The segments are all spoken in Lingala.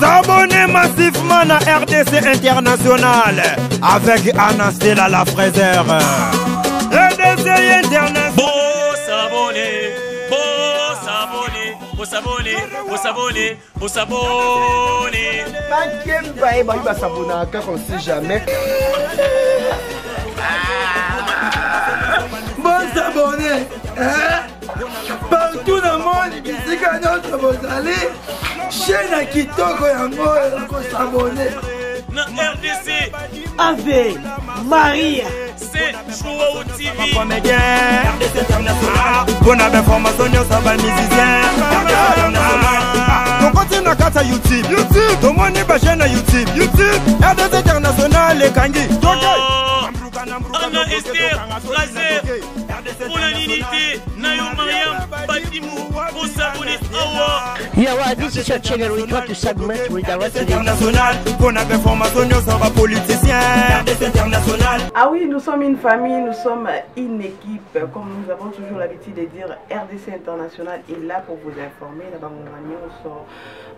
S'abonner massivement à RDC International avec Anastella la fraiseur. RDC International. Faut s'abonner. Bah, il va s'abonner car on sait jamais. Bon s'abonner, partout dans le monde, ici quand notre vous allez, chaîne à Kitoko Yango, il faut s'abonner. Na RDC Ave Maria, c'est Show TV. RDC International. Bonne information sur les musiciens. On continue à faire YouTube. Tout le monde est chaîne à YouTube. RDC International les Kangi. Anna Esther, Razer, pour l'unité, Nayo Mariam, Batimou, pour s'abonner. Yawa, this is your channel. We try to segment with the rest of the International. Bonne information sur les politiciens. RDC International. Ah oui, nous sommes une famille, nous sommes une équipe. Comme nous avons toujours l'habitude de dire, RDC International est là pour vous informer. Là-bas, on sort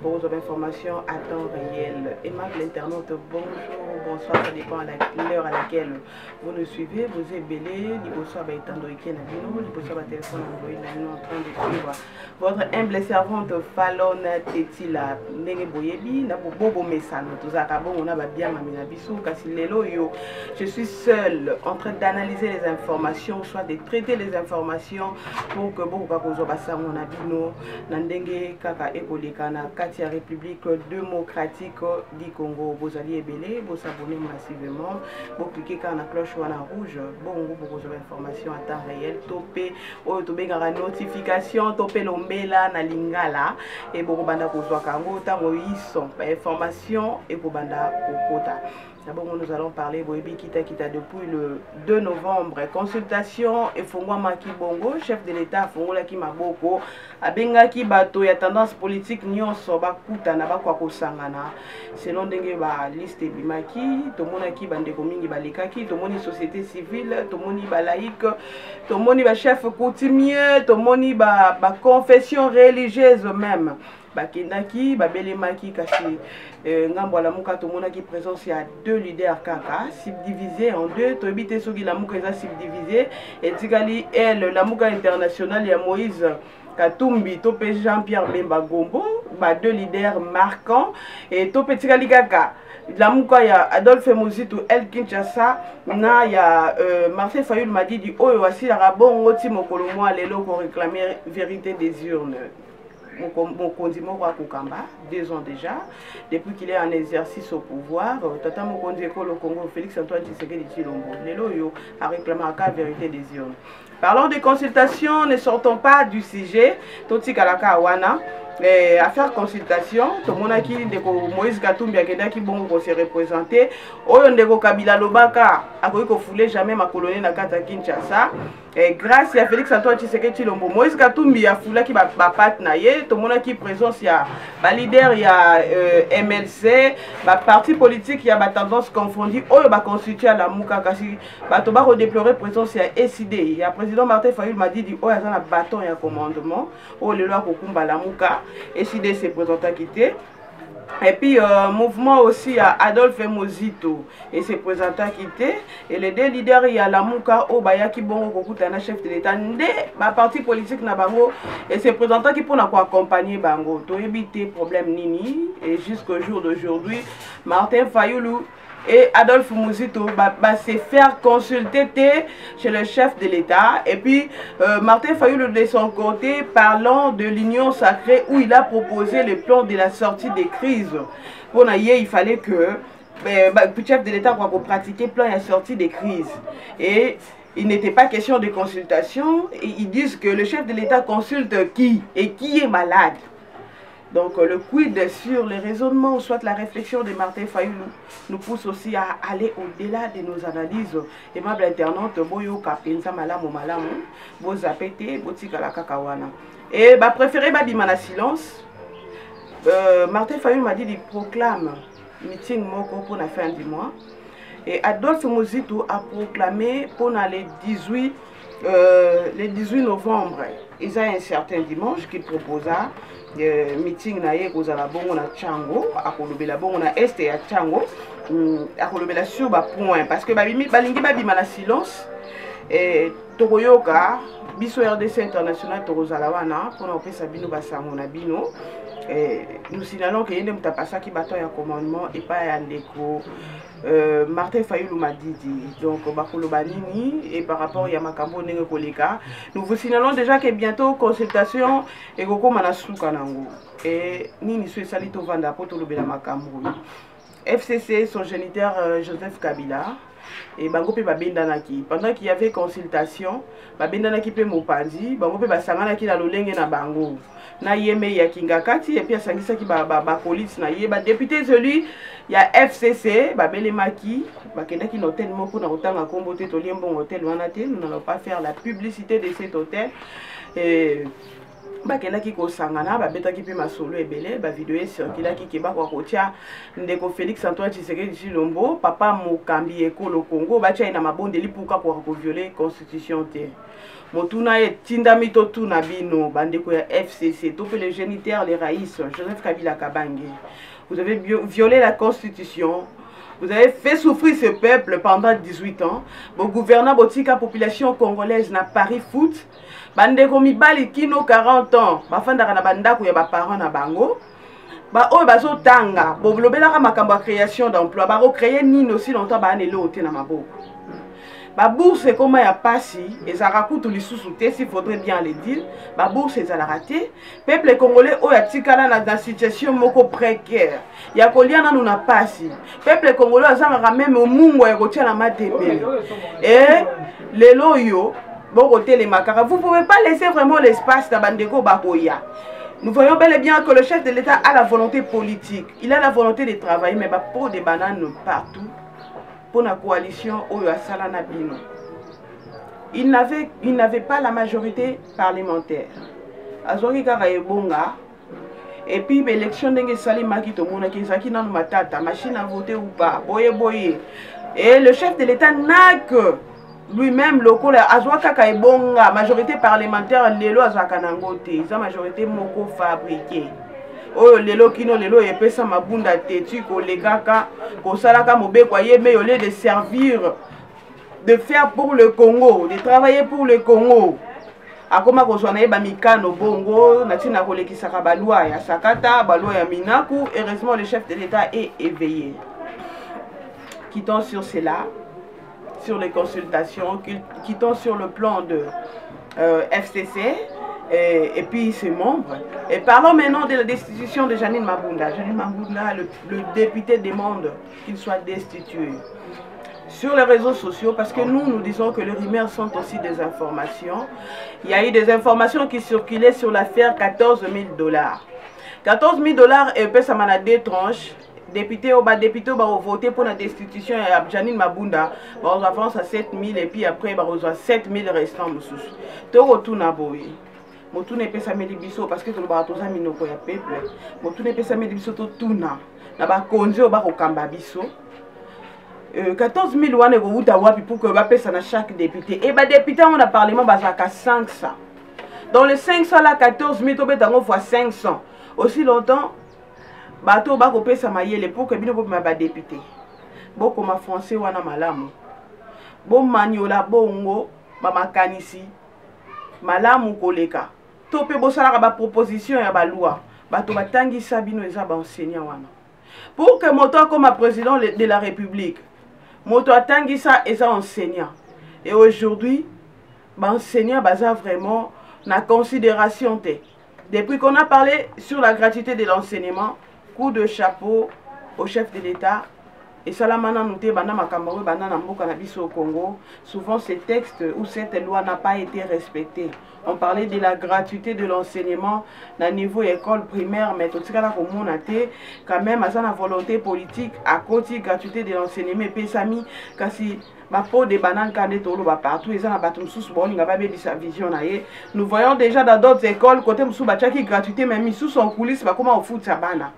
pour vos informations à temps réel. Aimable internaute, bonjour, bonsoir, ça dépend de l'heure à laquelle vous nous suivez. Vous êtes belé, vous êtes en téléphone en train de suivre votre humble servante Fallon Tetila Nenge Boyebi, Nabobo Mesano, Tozakabo, on a bien Mamina Bissou, Kassilelo Yo. Je suis seule en train d'analyser les informations, soit de traiter les informations pour que beaucoup de personnes on a bino, Nandenge Kaka Ekolekana, Katia République démocratique du Congo, vous allez belé, vous s'abonnez massivement, vous cliquez quand la cloche ou en rouge, bon, vous avez informations à temps réel, topé, ou topé la notification, topé l'ombela na lingala, et vous banda kozwa kango, tango yiso, information et vous banda kokota. D'abord, nous allons parler Boyebi Kita depuis le 2 novembre. Consultation et Fongwa Maki Bongo, chef de l'État, Fongola Kimaboko, Abenga Kibato, ya tendance politique, Nyonso, Bakuta, Nabakwa Kosangana. Selon Denge, liste Bimaki, Tomona Ki Bandeko Mingi Balikaki, Tomoni société civile, Tomoni Balaïque, Tomoni chef coutumier, Tomoni confession religieuse même. Bakendaki, Babelemaki, Kashi, Ngambo la Mouka, Tomonaki présence, il y a deux leaders Kaka, subdivisés en deux, Tobite Sogi la Mouka est subdivisé, et Tigali, elle, la Mouka internationale, il y a Moïse Katumbi, Topé Jean-Pierre Bemba Gombo, deux leaders marquants, et Topé Tigali Kaka. La Mouka, il y a Adolphe Mouzito, El Kinshasa, il y a Marcel Fayoul m'a dit, oh, voici la rabon, Oti Mokolomo, les locaux pour réclamer vérité des urnes. Mon condiment à Koukamba, 2 ans déjà, depuis qu'il est en exercice au pouvoir, Tata Mokondi Ekolo Congo, Félix Antoine Tshisekedi Tshilombo, Lelo Yo a réclamé la vérité des urnes. Parlons des consultations, ne sortons pas du sujet, Toti Kalaka Awana. À faire consultation, tout le monde a qui Moïse Katumbi a qui bon pour se représenter. Oyo ndeko Kabila Lobaka a ko foulé jamais ma colonie na kata Kinshasa. Et grâce à Félix Antoine Tshisekedi Tshilombo, Moïse Katumbi a foulé qui ba pat na ye, tout le monde a qui présence ya ba leader ya MLC, ba parti politique ya ba tendance confondue. Oyo ba constituer la Mouka kasi ba to ba redéplorer présence ya SID. Ya président Martin Fayoul m'a dit oyo za na bâton ya commandement, o le loi ko kumba la Mouka. SID s'est présenté à quitter. Et puis, mouvement aussi à Adolphe Mozito et s'est présenté à quitter. Et les deux leaders, il y a la Mouka Obayaki Bongo Kokutana, chef de l'État, ma parti politique Nabango, et s'est présenté qui pour accompagner Bango. Pour éviter problème Nini, et jusqu'au jour d'aujourd'hui, Martin Fayoulou et Adolphe Mouzito va se faire consulter chez le chef de l'État. Et puis Martin Fayoulou de son côté parlant de l'union sacrée où il a proposé le plan de la sortie des crises. Pour naïe, il fallait que le chef de l'État pour pratiquer le plan de la sortie des crises. Et il n'était pas question de consultation. Et ils disent que le chef de l'État consulte qui et qui est malade. Donc le quid sur les raisonnements, soit la réflexion de Martin Fayoulou, nous pousse aussi à aller au-delà de nos analyses. Aimable internaute, boyo kapenza malamu malamu, bo zapete, bo tikala kakawana. Et préféré bimana silence. Martin Fayoulou m'a dit qu'il proclame meeting moko pour la fin du mois. Et Adolphe Mouzito a proclamé pour les 18 novembre. ils ont un certain dimanche qu'il proposa meeting na ye kozala bongo na Tchango akolobela bongo na este ya Tchango akolobela sur ba point parce que balingi babima na silence tokoyoka biso RDC international tokozala wana pona opesa bino basango na bino. Nous signalons que yende mutapasa ki bato ya commandement et pas ya ndeko Martin Fayulu Madidi donc bakoloba nini et par rapport à makambo ndenge koleka nous vous signalons déjà que bientôt consultation et kokoma na suka nango et nini so esali to vanda po tolobela makambo FCC son géniteur Joseph Kabila et bango pe babendanaki pendant qu'il y avait consultation babendanaki pe mopanzi bango pe basanganaki na lolenge na bango na yeme ya kingakati et puis asangisaki ba police na ye ba député celui ya FCC babelemaki bakendaki na hôtel moko na kotanga kombo te to liembo hôtel wana te nous n'allons pas faire la publicité de cet hôtel et bakendaki kosangana babetaki pe masolo ebele ba vidéo circulaki ke bakotia ndeko Félix Antoine Tshisekedi Tshilombo papa mokambi ekolo Congo batia na mabondeli puka kwa ko violer constitution te motuna e tindami to tuna bino bandeko ya FCC to le géniteur les raïs Joseph Kabila Kabange vous avez violé la constitution. Vous avez fait souffrir ce peuple pendant 18 ans. Vos gouvernants, botika population congolaise na Paris foot. Bandeko mibali kino 40 ans. Bafandaka na bandako ya ba parents na bango. Ba oyo bazo tanga. Bo lobelaka makambo ya création d'emploi. Ba recréer nini aussi longtemps ba anelo ote na maboko. Ba bourse comme ya pasi ezara kutu lisusu te s'il faudrait bien le dire. Ba bourse ezala raté. Peuple congolais oyo atikala na situation moko précaire. Ya kolia na nuna pasi. Peuple congolais azanga même mungu ya kotia na matebe. Et lelo yo boko tele makara. Vous pouvez pas laisser vraiment l'espace na bandeko bakoya. Nous voyons bel et bien que le chef de l'État a la volonté politique. Il a la volonté de travailler mais ba pour des bananes partout. Pour la coalition Oyo Salana Bino. Il n'avait pas la majorité parlementaire. Azori Karaebonga. Et puis l'élection d'Enge Salimaki Tomona Kizaki dans Matata, machine à voter ou pas, boye boye. Et le chef de l'État n'a que lui-même local Azwaka Kaebonga, majorité parlementaire Lelo Azwakanangote, ils ont majorité moko fabriquée. Oh lelo kino lelo epesa mabunda tetu ko legaka ko salaka mobekwa yeme au lieu de servir de faire pour le Congo, de travailler pour le Congo. Akoma ko zwana yeba mikano bongo na tina ko lekisaka balwa ya sakata balwa ya minaku. Heureusement le chef de l'État est éveillé. Quittons sur cela, sur les consultations, quittons sur le plan de FCC. Et puis ses membres. Et parlons maintenant de la destitution de Janine Mabunda. Janine Mabunda, le député demande qu'il soit destitué. Sur les réseaux sociaux, parce que nous disons que les rumeurs sont aussi des informations. Il y a eu des informations qui circulaient sur l'affaire 14 000 $. 14 000 $ et puis ça m'a a deux tranches. Député au voté pour la destitution de Janine Mabunda. On avance à 7 000 et puis après on a 7 000 restants. Tout retourne à Boy. Motune pesa medibiso parce que toloba toza minoko ya peuple. Motune pesa medibiso to tuna. Na ba konzo ba ko kamba biso. 14 000 wane ko uta wapi pour que ba pesa na chaque député. Et ba député on a parlement bazaka 500. Dans les 500 là 14 000 to betango fois 500. Aussi longtemps bato ba ko pesa mayele pour que bino bo ma ba député. Boko ma français wana malamu. Bo maniola bongo ba makanisi. Malamu koleka. Topé bosala ba proposition ya ba loi. Bato batangi sabino eza ba enseignant wana. Pour que moto comme président de la République, moto atangi ça eza enseignant. Et aujourd'hui, ba enseignant baza vraiment na considération te. Depuis qu'on a parlé sur la gratuité de l'enseignement, coup de chapeau au chef de l'État. Et Salamana Nouté, Banana Makambo, Banana Mboka Nabiso au Congo, souvent ces textes ou cette loi n'a pas été respectée. On parlait de la gratuité de l'enseignement à niveau école primaire, mais tout ce cas là, quand même, à la volonté politique, à côté de la gratuité de l'enseignement, et puis Sami, quand si ma peau de bananes partout, ils ont un bâton sous bon, il a pas sa vision. Nous voyons déjà dans d'autres écoles, côté Moussou Bachaki, gratuité, mais sous son coulisse, comment on fout sa bana.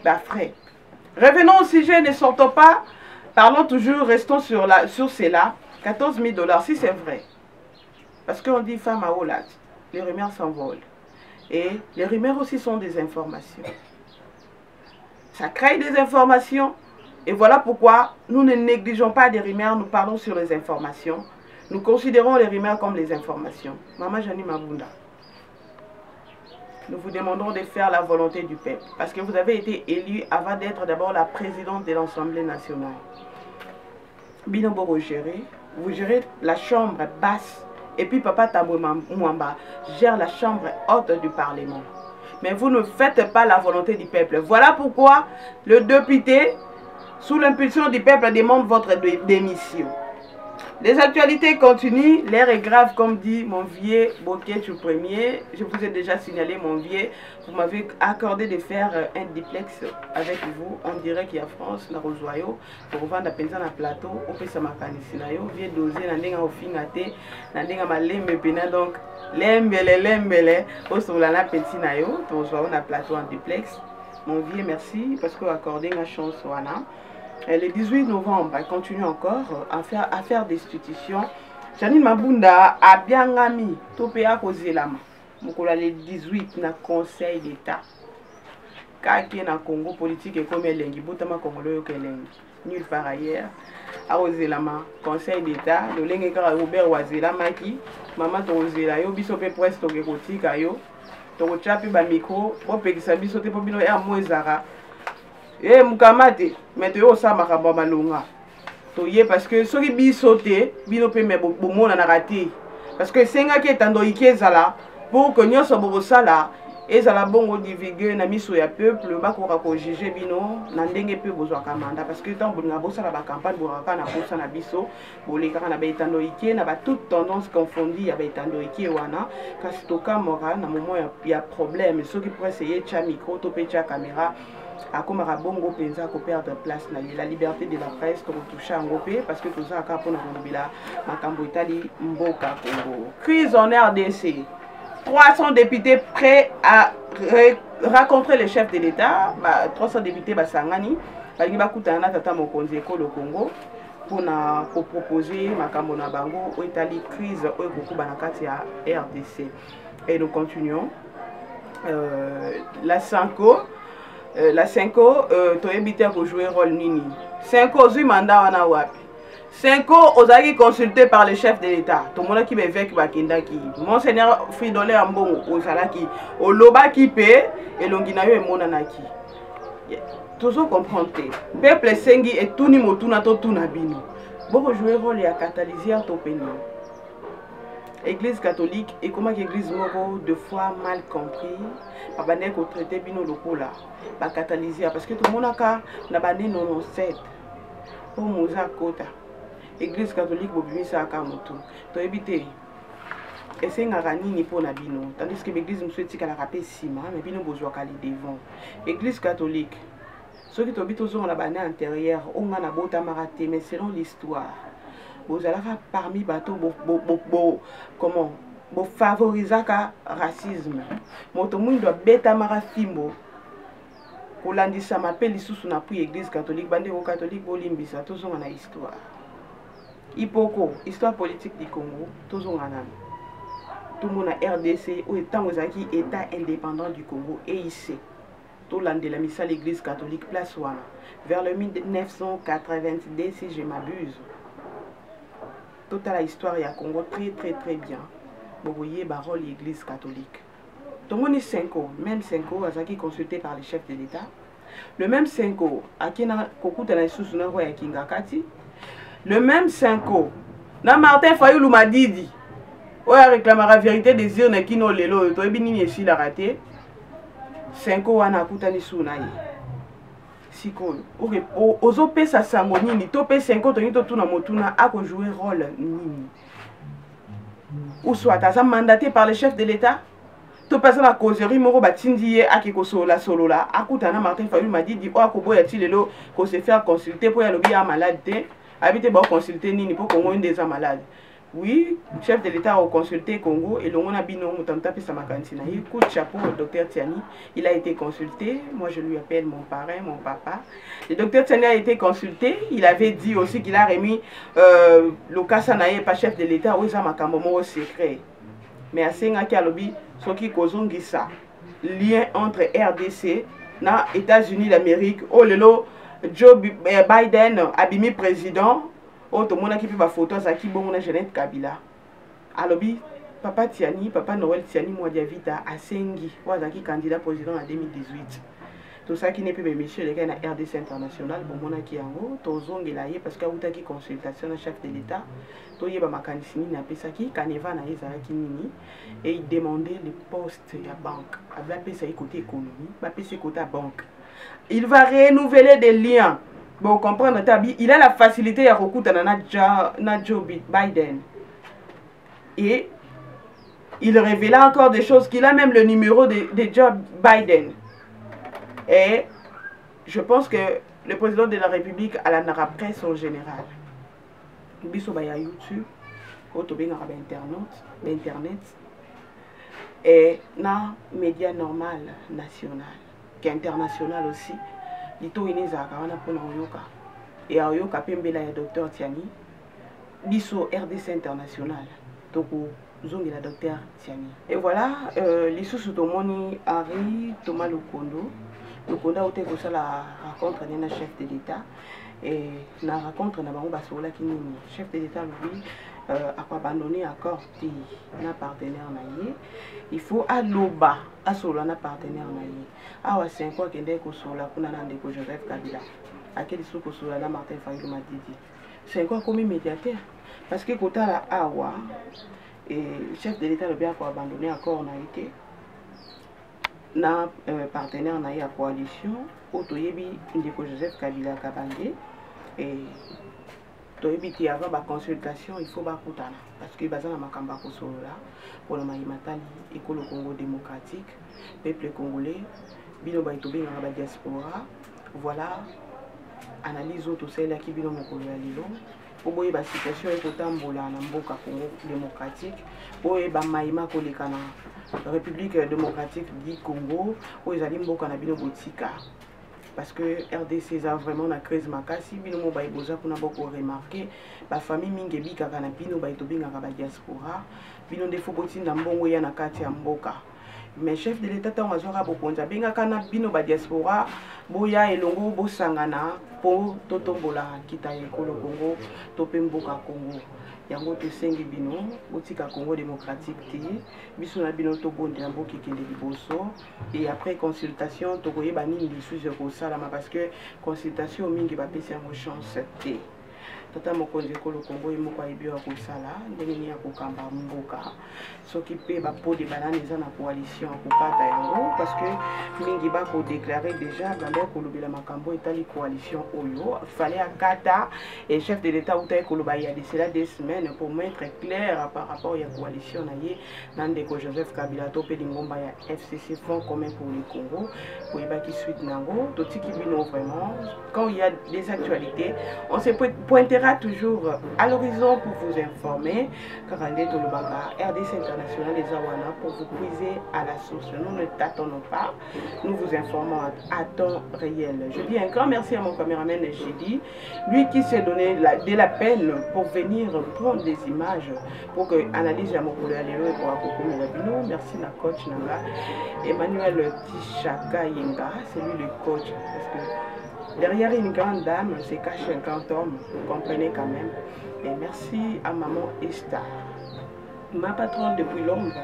Bah, frère. Revenons au sujet, ne sortons pas. Parlons toujours, restons sur cela. 14 000 $, si c'est vrai. Parce qu'on dit femme à Olat. les rumeurs s'envolent. Et les rumeurs aussi sont des informations. Ça crée des informations. Et voilà pourquoi nous ne négligeons pas des rumeurs, nous parlons sur les informations. Nous considérons les rumeurs comme les informations. Maman Jani Mabunda, nous vous demandons de faire la volonté du peuple. Parce que vous avez été élu avant d'être d'abord la présidente de l'Assemblée nationale. Binombo, vous gérez la chambre basse. Et puis Papa Tambo Mwamba gère la chambre haute du Parlement. Mais vous ne faites pas la volonté du peuple. Voilà pourquoi le député, sous l'impulsion du peuple, demande votre démission. Les actualités continuent, l'air est grave comme dit mon vieux Boquet du premier. Je vous ai déjà signalé mon vieux, vous m'avez accordé de faire un duplex avec vous en direct à France, la Rosoyo, pour vendre à penser un plateau, au fait ça m'a canisinayo, vieux dosé, n'endenga au fin athée, n'endenga ma lembe pena donc lembele, au sur la pensinayo, pour jouer un plateau en duplex. Mon vieux merci parce que vous accordé une chance wana. Le 18 novembre, elle continue encore à faire des institutions. Janine Mabunda a bien ami, Topéa Kozelama. Mokola le 18 na Conseil d'État. Kaki na Congo politique et comme elengi, Boutama Congolo yokelengi. Nulle part ailleurs. A Ozelama, Conseil d'État, le lenge kara Robert Wazelama ki, maman Tozela yo, biso pe presse toke kotika yo. Toko chapi ba micro, bo pekisa biso te po bino ya moezara. Eh mukamate mete yo sa makamba malonga to ye parce que soki bisote bino pe me bomona na raté parce que senga ki etando ikezala pour que nyoso bobosala ezala bongo divulguer na miso ya peuple bakoka ko juger bino na ndenge pe bozwa kamanda parce que tant bolinga bosala ba campagne boraka na posa na biso boleka na ba etando ike na ba toute tendance confondue ya ba etando ike wana kasi toka mora na moment ya problème soki presse ye cha micro to pe cha caméra à comme bongo penza ko perdre place na la liberté de la presse to toucher en gopé parce que tout ça ka pona kondobila makambo itali mboka Congo. Crise en RDC. 300 députés prêts à rencontrer le chef de l'État, 300 députés basangani, balingi bakutana tata mokonzi ekolo Congo pour proposer makambo na bango o itali crise o ekokuba na kati ya RDC. Et nous continuons la Sanko. La 5o, tu es pour jouer rôle nini. 5o, zui mandat wana wapi. 5o, ozaki consulté par le chef de l'État. Tout le monde qui me veut bakindaki. Monseigneur Fridolin Ambongo, ozalaki. Oloba qui paie, et l'onginayo et monanaki. Toujours comprendre. Peuple sengi et tout ni motuna to tout nabino. Bon jouer rôle et à catalyser à topeni. Église catholique et comment l'église moro de fois mal compris papa neko traité bino lokola ba catalyser parce que tout le monde a na bané 97 pour moza kota église catholique bobimisa ka moto to ebité et c'est ngara nini pour na bino tandis que l'église msouti kala rapé sima mais bino bozwa kali devant église catholique ceux qui tobi toujours na bané intérieur on a na bota maraté mais selon l'histoire vous allez parmi bateaux comment vous favorisez le racisme. Moto moun doit beta mara fimbo. Kolandisa m'appelle sous na puis église catholique bande au catholique bolimbisa toujours en histoire. Ipoko histoire politique du Congo toujours en an. Tout le monde a RDC ou étant aux acquis état indépendant du Congo et ici. Tout l'an de la missa l'église catholique place Wana vers le 1982 si je m'abuse. Toute la histoire ya Congo très bien. Vous voyez parole l'église catholique. Tout le monde est 5 ans, même 5 ans, à qui consulté par le chef de l'État. Le même 5 ans, à qui n'a kokuta na sous na roya kingakati. Le même 5 ans, na Martin Fayulu Madidi. Ouais, réclame la vérité des urnes qui n'ont les lots. Toi, binini ici la raté. 5 ans, on a kuta ni sous na yi. Sikoyo. Ok, ozo pe sa sango nini, to pe 5 ans, to tuna motuna a ko jouer rôle nini. Ou soit as mandaté par le chef de l'État. To pesa la causerie moro batindi a ki ko solo la. Akutana Martin Fayulu m'a dit o akobo ya tilelo ko se faire consulter pour ya lobi a malade te. Habité ba consulter nini pour Congo une des malades. Oui, le chef de l'État a consulté Congo et l'on a bino mutamta pesa makantina. Il coup de chapeau au docteur Tiani, il a été consulté. Moi je lui appelle mon parrain, mon papa. Le docteur Tiani a été consulté, il avait dit aussi qu'il a remis le Kassanaye pas chef de l'État, oui ça m'a au secret. mais asengaki alobi soki kozongisa lien entre RDC na États-Unis d'Amérique oh lelo Joe Biden abimi président oh tomonaki pe ba photo azaki bongo na Jeannette Kabila alobi papa Tiani papa Noël Tiani Mwadiavita asengi wazaki candidat président en 2018 tout ça qui n'est plus monsieur les gars na RDC international bon monaki yango tozongela ye parce que autaki consultation na chef de l'État toyeba makanisi nini apesaki kaneva na ezalaki nini et il demandait le poste ya banque abla pesa côté économie ba pesa côté banque il va renouveler des liens bon comprendre tabi il a la facilité ya rekutana na Joe Biden et il révéla encore des choses qu'il a même le numéro de Joe Biden. Et je pense que le président de la République a la presse en général. Biso ba YouTube, internet et na média normal national, qui est international aussi. Dito inezaka wana pona oyoka. Et oyoka pembela ya docteur Tiani. Biso RDC international. Toko zongi la docteur Tiani. Et voilà, l'issue Tomoni Harry Thomas Lukondo. Lukondo a été comme la rencontre d'un chef de l'État. Et la rencontre n'a pas basola qui nous chef de l'État lui a abandonné accord qui n'a partenaire naïe. Il faut à l'oba à solo na partenaire naïe. Ah ouais 5 ans qu'il est au sola pour n'aller que Joseph Kabila. À quel sou que sola na Martin Fayulu m'a dit. 5 ans comme médiateur. Parce que quand la Awa et le chef de l'État le bien pour abandonner accord naïe. Na partenaire na ya coalition otoyebi ndeko Joseph Kabila Kabangé et toyebi ti avant ba consultation il faut ba kutana parce que bazana makamba ko solola pour la maïmatali école Congo démocratique peuple congolais bino ba itobe na ba diaspora voilà analyse auto celle qui bino mokolo ya lelo oboye ba situation ekotambola na mboka Congo démocratique oye ba maïma kolekana République démocratique du Congo où ils allaient mboka na bino botika parce que RDC a vraiment la crise makasi bino mo bay boza kuna boko remarquer ba famille mingi bika kana bino bay tobinga ka ba diaspora bino defo botinda mbongo ya na kati ya mboka mais chef de l'État tant azora bokonza benga kana bino ba diaspora boya elongo bosangana po totombola kita ekolo Congo tope mboka Congo yango tosengi bino botika Congo démocratique ti biso na bino to bonde ya mboki kende liboso et après consultation to koyeba nini lisusu ko salama parce que consultation mingi ba pesa yango chance te tata mokonzi ekolo Congo moko ayebi wa kosala ndenge nini ya kokamba mboka soki pe bapo de banane eza na coalition kokata yango parce que mingi bako déclarer déjà banda kolobela makambo etali coalition oyo fallait akata et chef de l'État uta ekoloba il y a de cela 2 semaines pour mettre clair par rapport à la coalition na ye nandeko Joseph Kabila to pe lingomba ya FCC Fonds commun pour le Congo pour yebaki suite nango totiki bino vraiment quand il y a des actualités on se pointera toujours à l'horizon pour vous informer car on est dans le baga RDC international des Awana pour vous puiser à la source. Nous ne tâtonnons pas, nous vous informons à temps réel. Je dis un grand merci à mon caméraman Jedi, lui qui s'est donné de la peine pour venir prendre des images pour que analyse à mon collègue et pour accompagner la vidéo. Merci la coach Nanga Emmanuel Tichaka Yenga, c'est lui le coach parce que derrière une grande dame se cache un grand homme, vous comprenez quand même. Et merci à maman Esther, ma patronne depuis Londres.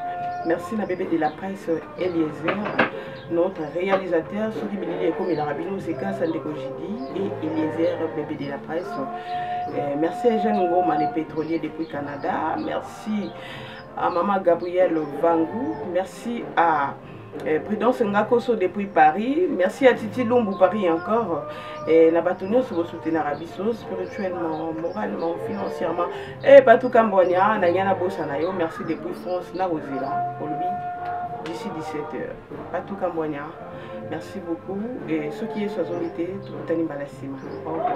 Merci la bébé de la presse Eliezer, notre réalisateur, Souri Bilili comme il a rabino, c'est Sandeko Jidi et Eliezer, bébé de la presse. Merci à Jeanne Ngoma, les pétroliers depuis Canada. Merci à maman Gabrielle Vangou. Merci à Prudence Ngakoso depuis Paris. Merci à Titi Lumbu Paris encore. Et la bâtonnière se vous soutenir à Bisso, spirituellement, moralement, financièrement. Et pas tout Cambonia, Nayana Bossanayo. Merci depuis France, Narozela, pour lui, d'ici 17h. Pas tout Cambonia. Merci beaucoup. Et ceux qui sont invités, tout le temps, au revoir.